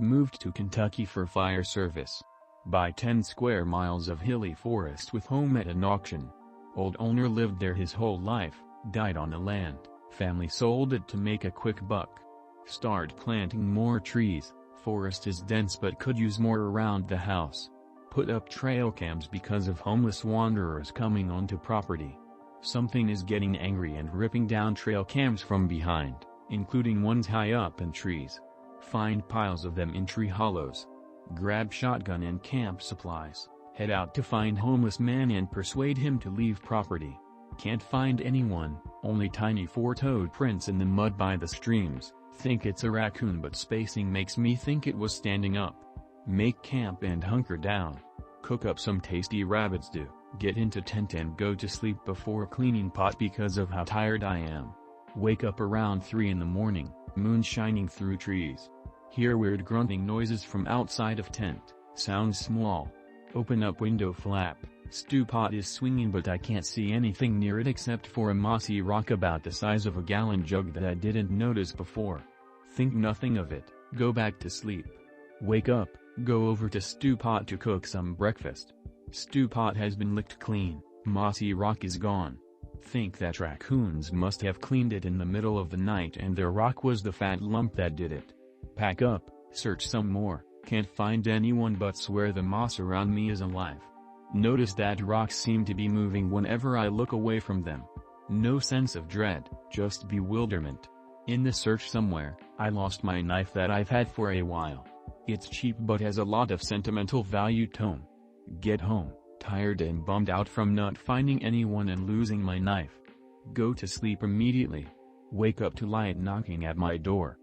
Moved to Kentucky for fire service. Buy 10 square miles of hilly forest with home at an auction. Old owner lived there his whole life, died on the land, family sold it to make a quick buck. Start planting more trees, forest is dense but could use more around the house. Put up trail cams because of homeless wanderers coming onto property. Something is getting angry and ripping down trail cams from behind, including ones high up in trees. Find piles of them in tree hollows. Grab shotgun and camp supplies, head out to find homeless man and persuade him to leave property. Can't find anyone, only tiny four-toed prints in the mud by the streams. Think it's a raccoon but spacing makes me think it was standing up. Make camp and hunker down. Cook up some tasty rabbit stew, get into tent and go to sleep before cleaning pot because of how tired I am. Wake up around 3 in the morning, moon shining through trees. Hear weird grunting noises from outside of tent, sounds small. Open up window flap, stew pot is swinging but I can't see anything near it except for a mossy rock about the size of a gallon jug that I didn't notice before. Think nothing of it, go back to sleep. Wake up, go over to stew pot to cook some breakfast. Stew pot has been licked clean, mossy rock is gone. Think that raccoons must have cleaned it in the middle of the night and their rock was the fat lump that did it. Pack up, search some more, can't find anyone but swear the moss around me is alive. Notice that rocks seem to be moving whenever I look away from them. No sense of dread, just bewilderment. In the search somewhere, I lost my knife that I've had for a while. It's cheap but has a lot of sentimental value to home. Get home, tired and bummed out from not finding anyone and losing my knife. Go to sleep immediately. Wake up to light knocking at my door.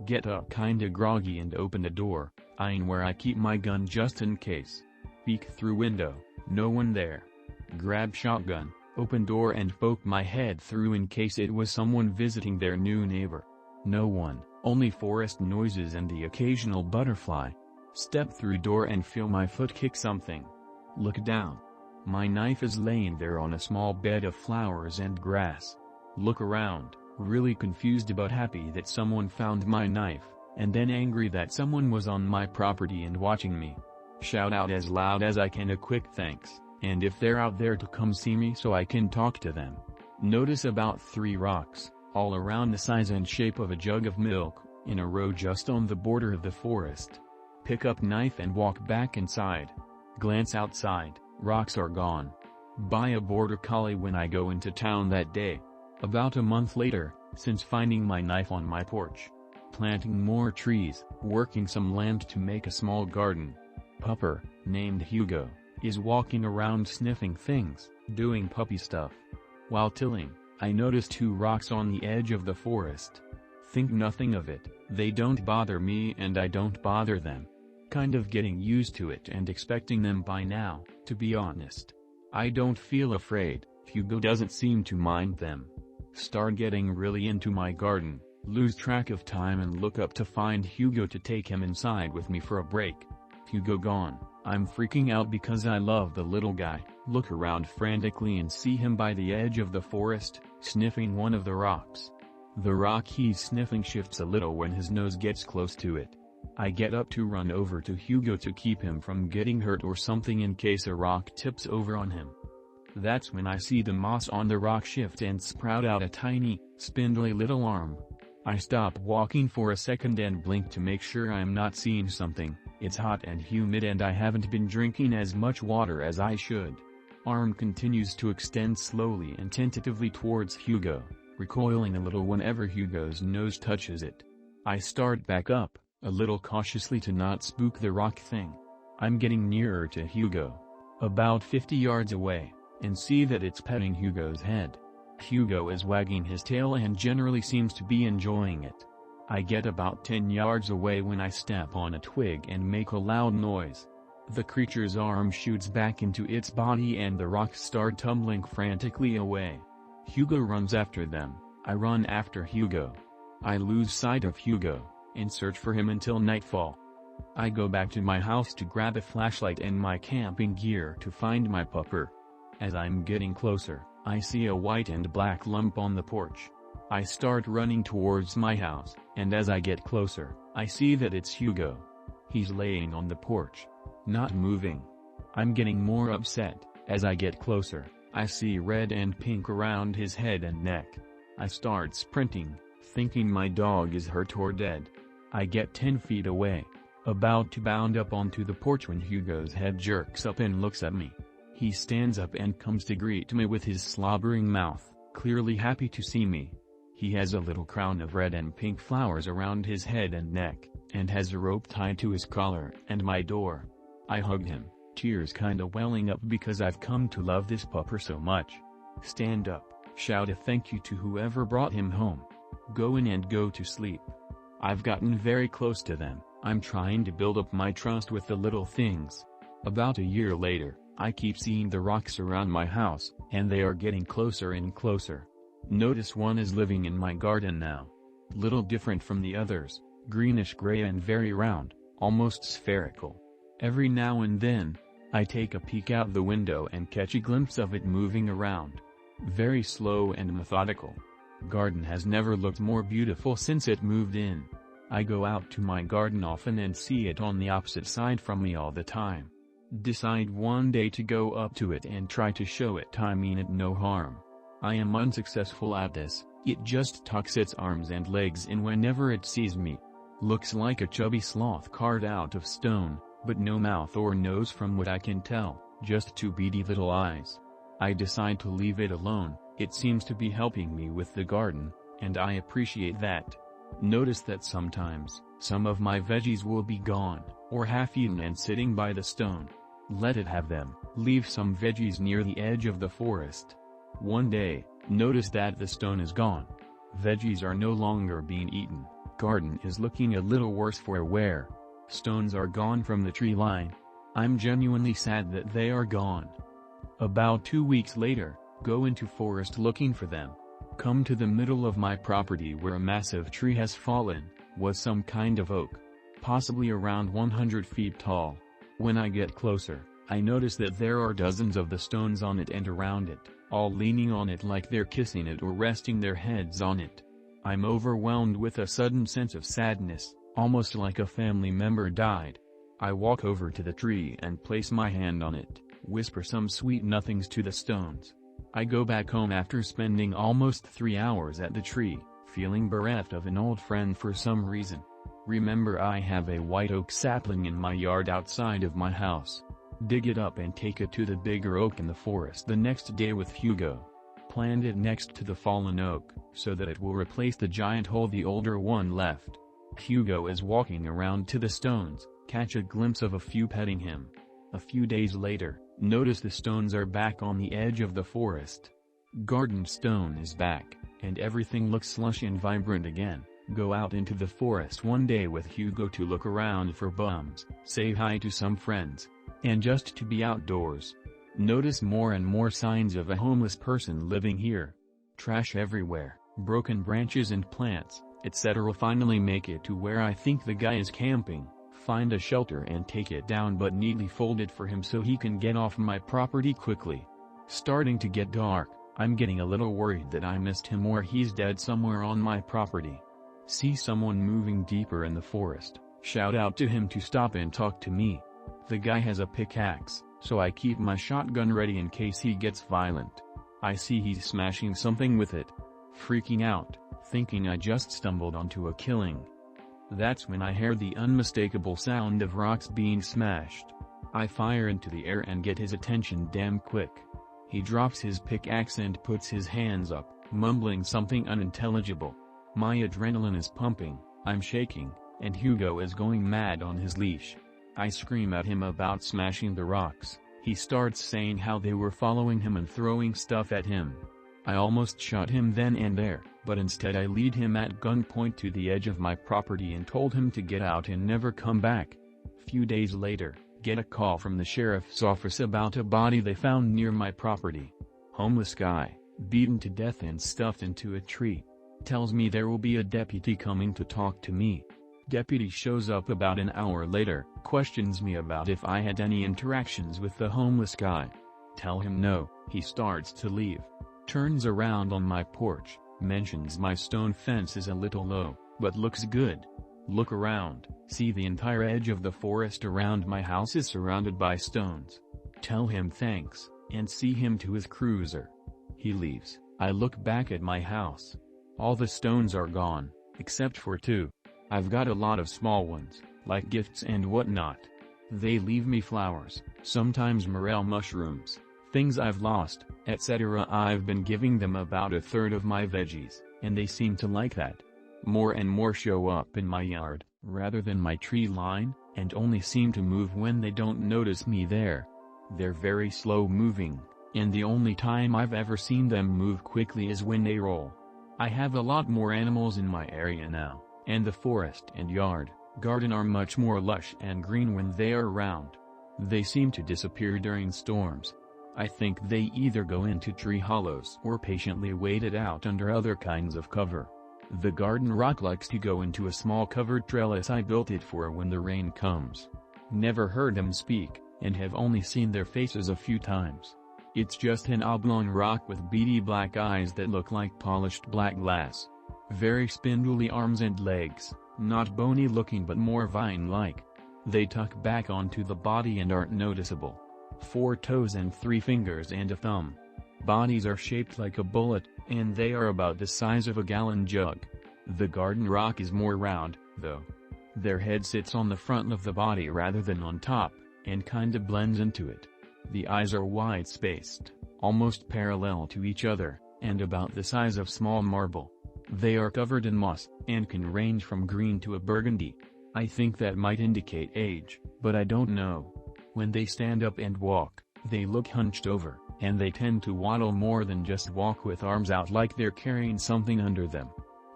Get up kinda groggy and open the door, eyeing where I keep my gun just in case. Peek through window, no one there. Grab shotgun, open door and poke my head through in case it was someone visiting their new neighbor. No one, only forest noises and the occasional butterfly. Step through door and feel my foot kick something. Look down. My knife is laying there on a small bed of flowers and grass. Look around, really confused but happy that someone found my knife, and then angry that someone was on my property and watching me. Shout out as loud as I can a quick thanks, and if they're out there to come see me so I can talk to them. Notice about 3 rocks, all around the size and shape of a jug of milk, in a row just on the border of the forest. Pick up knife and walk back inside. Glance outside, rocks are gone. Buy a border collie when I go into town that day. About a month later, since finding my knife on my porch. Planting more trees, working some land to make a small garden. Pupper, named Hugo, is walking around sniffing things, doing puppy stuff. While tilling, I noticed 2 rocks on the edge of the forest. Think nothing of it, they don't bother me and I don't bother them. Kind of getting used to it and expecting them by now, to be honest. I don't feel afraid, Hugo doesn't seem to mind them. Start getting really into my garden, lose track of time and look up to find Hugo to take him inside with me for a break. Hugo gone, I'm freaking out because I love the little guy, look around frantically and see him by the edge of the forest, sniffing one of the rocks. The rock he's sniffing shifts a little when his nose gets close to it. I get up to run over to Hugo to keep him from getting hurt or something in case a rock tips over on him. That's when I see the moss on the rock shift and sprout out a tiny, spindly little arm. I stop walking for a second and blink to make sure I'm not seeing something. It's hot and humid and I haven't been drinking as much water as I should. Arm continues to extend slowly and tentatively towards Hugo, recoiling a little whenever Hugo's nose touches it. I start back up, a little cautiously to not spook the rock thing. I'm getting nearer to Hugo, about 50 yards away, and see that it's petting Hugo's head. Hugo is wagging his tail and generally seems to be enjoying it. I get about 10 yards away when I step on a twig and make a loud noise. The creature's arm shoots back into its body and the rocks start tumbling frantically away. Hugo runs after them, I run after Hugo. I lose sight of Hugo, and search for him until nightfall. I go back to my house to grab a flashlight and my camping gear to find my pupper. As I'm getting closer, I see a white and black lump on the porch. I start running towards my house, and as I get closer, I see that it's Hugo. He's laying on the porch, not moving. I'm getting more upset. As I get closer, I see red and pink around his head and neck. I start sprinting, thinking my dog is hurt or dead. I get 10 feet away, about to bound up onto the porch when Hugo's head jerks up and looks at me. He stands up and comes to greet me with his slobbering mouth, clearly happy to see me. He has a little crown of red and pink flowers around his head and neck, and has a rope tied to his collar and my door. I hug him, tears kinda welling up because I've come to love this pupper so much. Stand up, shout a thank you to whoever brought him home. Go in and go to sleep. I've gotten very close to them. I'm trying to build up my trust with the little things. About a year later, I keep seeing the rocks around my house, and they are getting closer and closer. Notice one is living in my garden now. Little different from the others, greenish-gray and very round, almost spherical. Every now and then, I take a peek out the window and catch a glimpse of it moving around. Very slow and methodical. Garden has never looked more beautiful since it moved in. I go out to my garden often and see it on the opposite side from me all the time. Decide one day to go up to it and try to show it I mean it no harm. I am unsuccessful at this. It just tucks its arms and legs in whenever it sees me. Looks like a chubby sloth carved out of stone, but no mouth or nose from what I can tell, just two beady little eyes. I decide to leave it alone. It seems to be helping me with the garden, and I appreciate that. Notice that sometimes, some of my veggies will be gone, or half-eaten and sitting by the stone. Let it have them. Leave some veggies near the edge of the forest. One day, notice that the stone is gone. Veggies are no longer being eaten. Garden is looking a little worse for wear. Stones are gone from the tree line. I'm genuinely sad that they are gone. About 2 weeks later, go into forest looking for them. Come to the middle of my property where a massive tree has fallen, was some kind of oak. Possibly around 100 feet tall. When I get closer, I notice that there are dozens of the stones on it and around it, all leaning on it like they're kissing it or resting their heads on it. I'm overwhelmed with a sudden sense of sadness, almost like a family member died. I walk over to the tree and place my hand on it, whisper some sweet nothings to the stones. I go back home after spending almost 3 hours at the tree, feeling bereft of an old friend for some reason. Remember, I have a white oak sapling in my yard outside of my house. Dig it up and take it to the bigger oak in the forest the next day with Hugo. Plant it next to the fallen oak, so that it will replace the giant hole the older one left. Hugo is walking around to the stones, catch a glimpse of a few petting him. A few days later, notice the stones are back on the edge of the forest. Garden stone is back, and everything looks lush and vibrant again. Go out into the forest one day with Hugo to look around for bums, say hi to some friends, and just to be outdoors. Notice more and more signs of a homeless person living here. Trash everywhere, broken branches and plants, etc. Finally make it to where I think the guy is camping. Find a shelter and take it down, but neatly fold it for him so he can get off my property quickly. Starting to get dark, I'm getting a little worried that I missed him or he's dead somewhere on my property. See someone moving deeper in the forest, shout out to him to stop and talk to me. The guy has a pickaxe, so I keep my shotgun ready in case he gets violent. I see he's smashing something with it. Freaking out, thinking I just stumbled onto a killing. That's when I hear the unmistakable sound of rocks being smashed. I fire into the air and get his attention damn quick. He drops his pickaxe and puts his hands up, mumbling something unintelligible. My adrenaline is pumping, I'm shaking, and Hugo is going mad on his leash. I scream at him about smashing the rocks. He starts saying how they were following him and throwing stuff at him. I almost shot him then and there, but instead I lead him at gunpoint to the edge of my property and told him to get out and never come back. Few days later, get a call from the sheriff's office about a body they found near my property. Homeless guy, beaten to death and stuffed into a tree. Tells me there will be a deputy coming to talk to me. Deputy shows up about an hour later, questions me about if I had any interactions with the homeless guy. Tell him no, he starts to leave. Turns around on my porch, mentions my stone fence is a little low, but looks good. Look around, see the entire edge of the forest around my house is surrounded by stones. Tell him thanks, and see him to his cruiser. He leaves. I look back at my house. All the stones are gone, except for 2. I've got a lot of small ones, like gifts and whatnot. They leave me flowers, sometimes morel mushrooms, things I've lost, etc. I've been giving them about 1/3 of my veggies, and they seem to like that. More and more show up in my yard, rather than my tree line, and only seem to move when they don't notice me there. They're very slow moving, and the only time I've ever seen them move quickly is when they roll. I have a lot more animals in my area now, and the forest and garden are much more lush and green when they are around. They seem to disappear during storms. I think they either go into tree hollows or patiently wait it out under other kinds of cover. The garden rock likes to go into a small covered trellis I built it for when the rain comes. Never heard them speak, and have only seen their faces a few times. It's just an oblong rock with beady black eyes that look like polished black glass. Very spindly arms and legs, not bony looking but more vine-like. They tuck back onto the body and aren't noticeable. 4 toes and 3 fingers and a thumb. Bodies are shaped like a bullet, and they are about the size of a gallon jug. The garden rock is more round, though. Their head sits on the front of the body rather than on top, and kinda blends into it. The eyes are wide-spaced, almost parallel to each other, and about the size of small marble. They are covered in moss, and can range from green to a burgundy. I think that might indicate age, but I don't know. When they stand up and walk, they look hunched over, and they tend to waddle more than just walk with arms out like they're carrying something under them.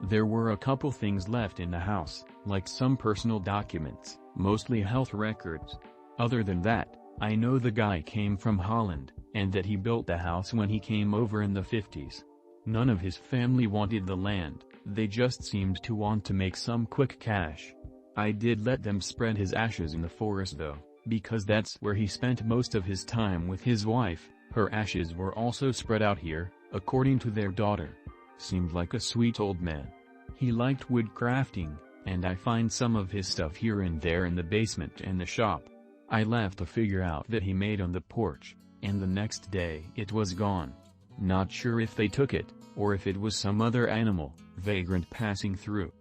There were a couple things left in the house, like some personal documents, mostly health records. Other than that, I know the guy came from Holland, and that he built the house when he came over in the 50s. None of his family wanted the land, they just seemed to want to make some quick cash. I did let them spread his ashes in the forest though, because that's where he spent most of his time with his wife. Her ashes were also spread out here, according to their daughter. Seemed like a sweet old man. He liked wood crafting, and I find some of his stuff here and there in the basement and the shop. I left a figure out that he made on the porch, and the next day it was gone. Not sure if they took it, or if it was some other animal, vagrant passing through.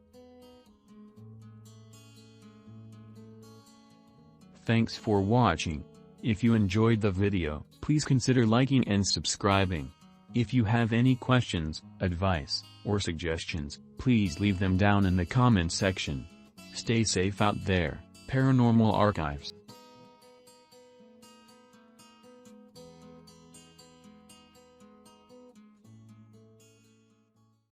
Thanks for watching. If you enjoyed the video, please consider liking and subscribing. If you have any questions, advice, or suggestions, please leave them down in the comment section. Stay safe out there, Paranormal Archives.